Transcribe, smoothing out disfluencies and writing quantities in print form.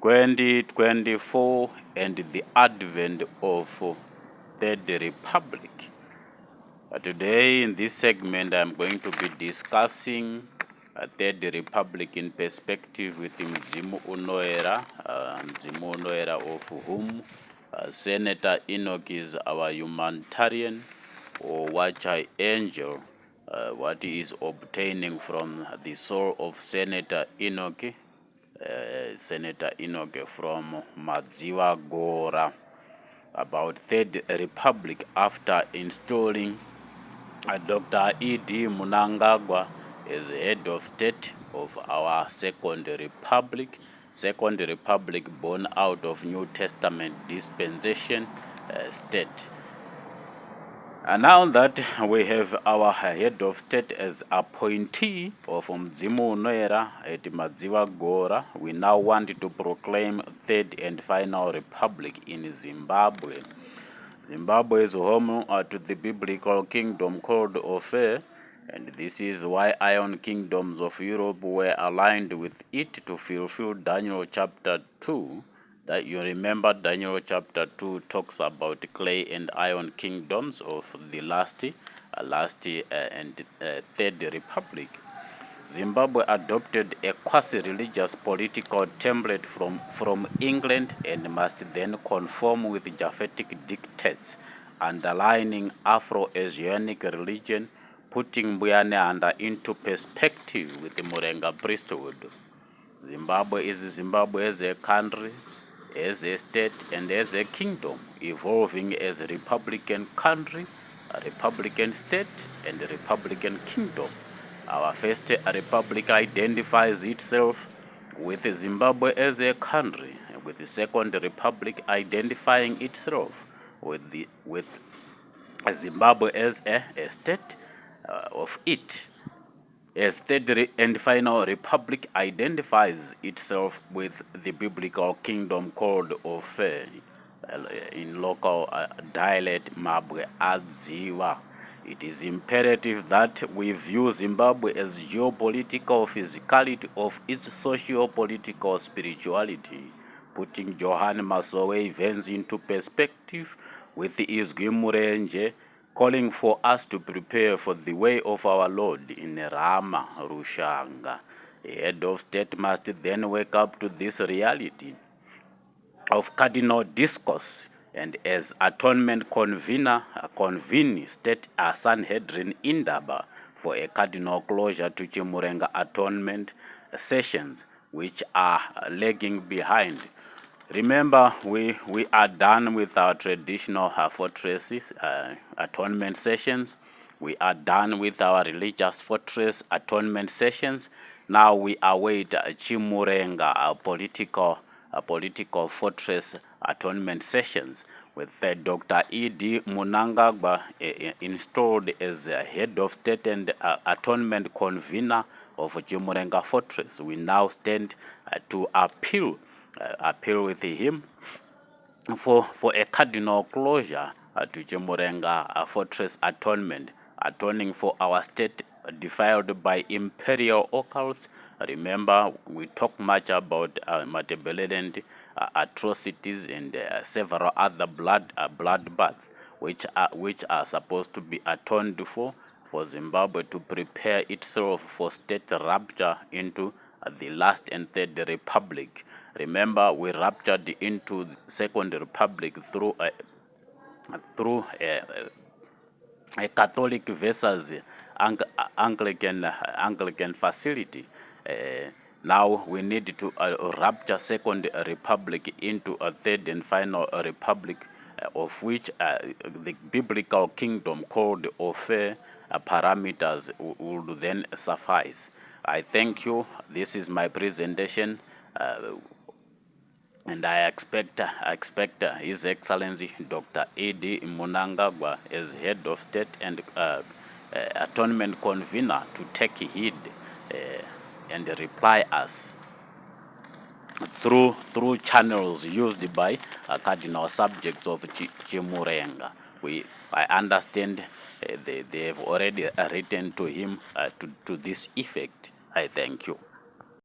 2024 and the advent of Third Republic. Today in this segment I'm going to be discussing Third Republic in perspective with Mzimu Unoera, of whom Senator Enoch is our humanitarian or Wachai angel, what he is obtaining from the soul of Senator Enoch. Senator Enoch from Mnangagwa about Third Republic after installing Dr. E.D. Mnangagwa as head of state of our Second Republic. Second Republic born out of New Testament dispensation state. And now that we have our head of state as appointee of Mzimu Unoera at Mnangagwa, we now want to proclaim third and final republic in Zimbabwe. Zimbabwe is home to the biblical kingdom called Ophir, and this is why iron kingdoms of Europe were aligned with it to fulfill Daniel chapter 2. That you remember Daniel chapter 2 talks about clay and iron kingdoms of the last and Third Republic. Zimbabwe adopted a quasi-religious political template from England and must then conform with Japhetic dictates, underlining Afro-Asiatic religion, putting Mbuyane into perspective with the Chimurenga priesthood. Zimbabwe is Zimbabwe as a country, as a state, and as a kingdom, evolving as a republican country, a republican state, and a republican kingdom. Our first republic identifies itself with Zimbabwe as a country, with the second republic identifying itself with Zimbabwe as a state of it. As third and final republic identifies itself with the biblical kingdom called Ophir, in local dialect Mabwe Adziwa. It is imperative that we view Zimbabwe as geopolitical physicality of its socio-political spirituality, putting Johann Masowe events into perspective with his Chimurenga, calling for us to prepare for the way of our Lord in Rama Rushanga. A head of state must then wake up to this reality of Cardinal discourse, and as Atonement convener, convene State Sanhedrin Indaba for a cardinal closure to Chimurenga Atonement sessions, which are lagging behind. Remember, we are done with our traditional fortresses atonement sessions. We are done with our religious fortress atonement sessions. Now we await Chimurenga, political fortress atonement sessions with Dr. E.D. Mnangagwa installed as head of state and atonement convener of Chimurenga fortress. We now stand to appeal with him for a cardinal closure to Chimurenga fortress atonement, atoning for our state defiled by imperial occults. Remember, we talk much about Matebeleland atrocities and several other bloodbaths which are supposed to be atoned for Zimbabwe to prepare itself for state rapture into the last and third republic. Remember, we raptured into the second republic through a Catholic versus Anglican facility. Now we need to rapture second republic into a third and final republic, of which the biblical kingdom called Ophir parameters would then suffice. I thank you. This is my presentation. And I expect His Excellency Dr. E.D. Mnangagwa as head of state and atonement convener to take heed and reply us through channels used by cardinal subjects of Chimurenga. I understand they have already written to him to this effect. I thank you.